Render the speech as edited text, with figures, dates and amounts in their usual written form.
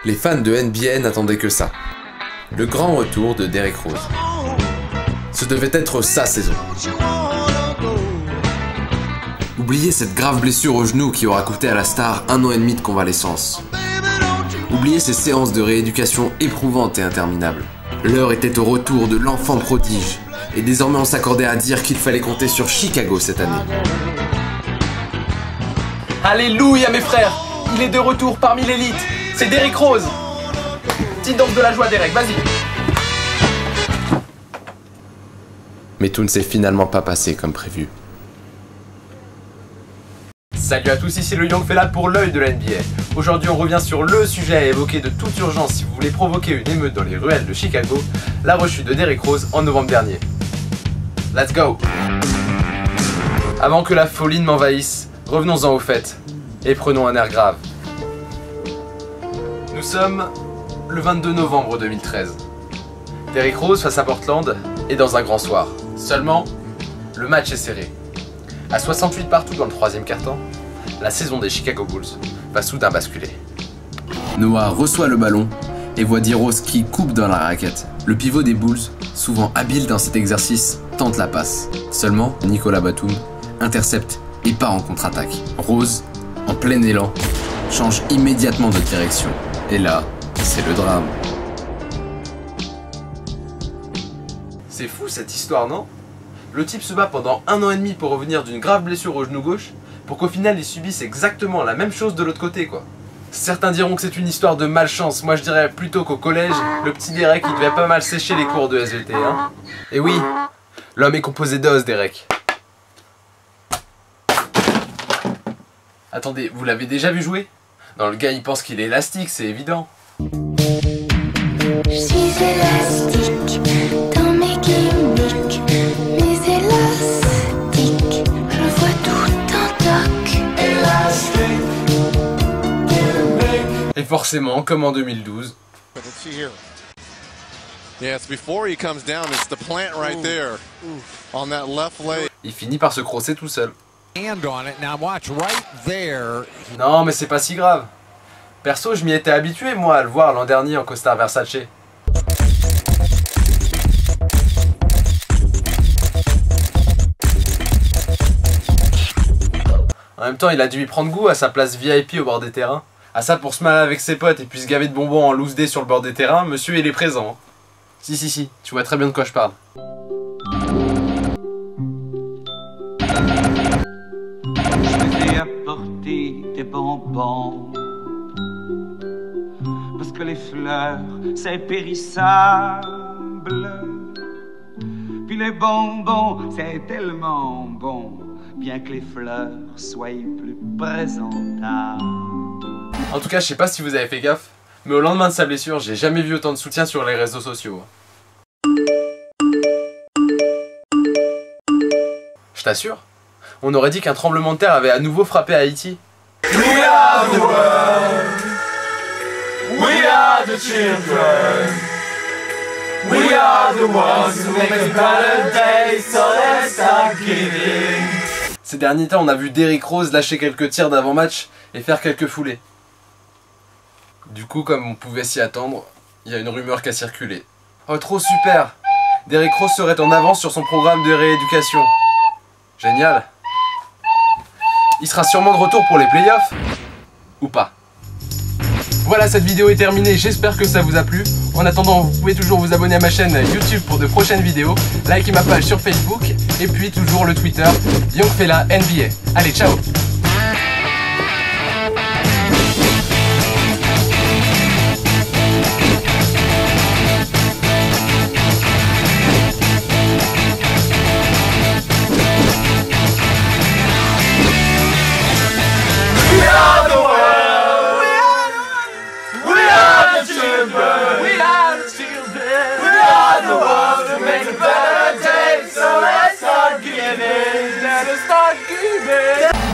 Les fans de NBA n'attendaient que ça. Le grand retour de Derrick Rose. Ce devait être sa saison. Oubliez cette grave blessure au genou qui aura coûté à la star 1 an et demi de convalescence. Oubliez ces séances de rééducation éprouvantes et interminables. L'heure était au retour de l'enfant prodige. Et désormais on s'accordait à dire qu'il fallait compter sur Chicago cette année. Alléluia mes frères, il est de retour parmi l'élite. C'est Derrick Rose. Petite danse de la joie Derrick, vas-y. Mais tout ne s'est finalement pas passé comme prévu. Salut à tous, ici le Young Fella pour l'œil de la NBA. Aujourd'hui on revient sur le sujet à évoquer de toute urgence si vous voulez provoquer une émeute dans les ruelles de Chicago, la rechute de Derrick Rose en novembre dernier. Let's go! Avant que la folie ne m'envahisse, revenons-en au fait et prenons un air grave. Nous sommes le 22 novembre 2013. Derrick Rose face à Portland est dans un grand soir. Seulement, le match est serré. À 68 partout dans le troisième quart-temps, la saison des Chicago Bulls va soudain basculer. Noah reçoit le ballon et voit D-Rose qui coupe dans la raquette. Le pivot des Bulls, souvent habile dans cet exercice, tente la passe. Seulement, Nicolas Batum intercepte et part en contre-attaque. Rose, en plein élan, change immédiatement de direction. Et là, c'est le drame. C'est fou cette histoire, non? Le type se bat pendant 1 an et demi pour revenir d'une grave blessure au genou gauche, pour qu'au final il subisse exactement la même chose de l'autre côté quoi. Certains diront que c'est une histoire de malchance, moi je dirais plutôt qu'au collège, le petit Derrick il devait pas mal sécher les cours de SVT hein. Et oui, l'homme est composé d'os Derrick. Attendez, vous l'avez déjà vu jouer? Non, le gars il pense qu'il est élastique, c'est évident. Je suis élastique dans mes gimmicks, mais élastique, je vois tout en toc. Et forcément, comme en 2012, il finit par se crosser tout seul. Non mais c'est pas si grave. Perso je m'y étais habitué moi à le voir l'an dernier en costard Versace. En même temps il a dû y prendre goût à sa place VIP au bord des terrains. À ça pour se marrer avec ses potes et puis se gaver de bonbons en loose day sur le bord des terrains, monsieur il est présent. Si, tu vois très bien de quoi je parle. Apporter des bonbons parce que les fleurs c'est périssable, puis les bonbons c'est tellement bon, bien que les fleurs soient plus présentables. En tout cas je sais pas si vous avez fait gaffe, mais au lendemain de sa blessure j'ai jamais vu autant de soutien sur les réseaux sociaux. Je t'assure, on aurait dit qu'un tremblement de terre avait à nouveau frappé Haïti. We are the world. We are the children. We are the ones who make a better day, so let's start giving. Ces derniers temps, on a vu Derrick Rose lâcher quelques tirs d'avant-match et faire quelques foulées. Du coup, comme on pouvait s'y attendre, il y a une rumeur qui a circulé. Oh, trop super! Derrick Rose serait en avance sur son programme de rééducation. Génial! Il sera sûrement de retour pour les playoffs. Ou pas. Voilà, cette vidéo est terminée, j'espère que ça vous a plu. En attendant, vous pouvez toujours vous abonner à ma chaîne YouTube pour de prochaines vidéos, liker ma page sur Facebook, et puis toujours le Twitter, Young Fella NBA. Allez, ciao! Start giving.